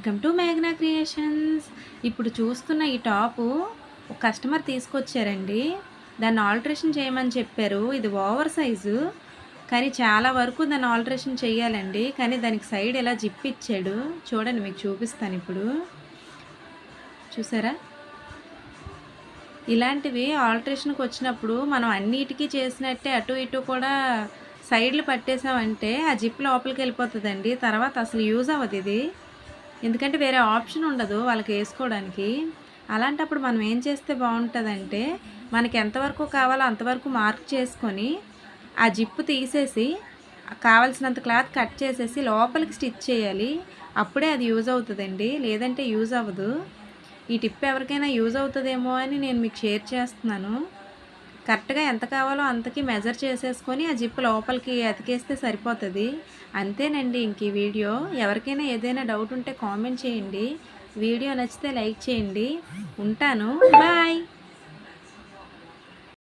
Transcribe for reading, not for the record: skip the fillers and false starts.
Welcome to మేఘనా creations. ఇప్పుడు చూస్తున్న ఈ టాపు ఒక కస్టమర్ తీసుకొచ్చారండి. దాన్ని ఆల్టరేషన్ చేయమని చెప్పారు. ఇది ఓవర్ సైజు, కానీ చాలా వరకు దాన్ని ఆల్టరేషన్ చేయాలండి. కానీ దానికి సైడ్ ఇలా జిప్ ఇచ్చాడు. చూడండి, మీకు చూపిస్తాను ఇప్పుడు. చూసారా? ఇలాంటివి ఆల్టరేషన్కి వచ్చినప్పుడు మనం అన్నిటికీ చేసినట్టే అటు ఇటు కూడా సైడ్లు పట్టేసామంటే ఆ జిప్ లోపలికి వెళ్ళిపోతుందండి. తర్వాత అసలు యూజ్ అవ్వదు ఇది. ఎందుకంటే వేరే ఆప్షన్ ఉండదు వాళ్ళకి వేసుకోవడానికి. అలాంటప్పుడు మనం ఏం చేస్తే బాగుంటుందంటే, మనకి ఎంతవరకు కావాలో అంతవరకు మార్క్ చేసుకొని ఆ జిప్పు తీసేసి కావాల్సినంత క్లాత్ కట్ చేసేసి లోపలికి స్టిచ్ చేయాలి. అప్పుడే అది యూజ్ అవుతుందండి, లేదంటే యూజ్ అవ్వదు. ఈ టిప్ ఎవరికైనా యూజ్ అవుతుందేమో అని నేను మీకు షేర్ చేస్తున్నాను. కరెక్ట్గా ఎంత కావాలో అంతకి మెజర్ చేసేసుకొని ఆ జిప్ లోపలికి అతికేస్తే సరిపోతుంది. అంతేనండి ఇంక ఈ వీడియో. ఎవరికైనా ఏదైనా డౌట్ ఉంటే కామెంట్ చేయండి. వీడియో నచ్చితే లైక్ చేయండి. ఉంటాను. బాయ్.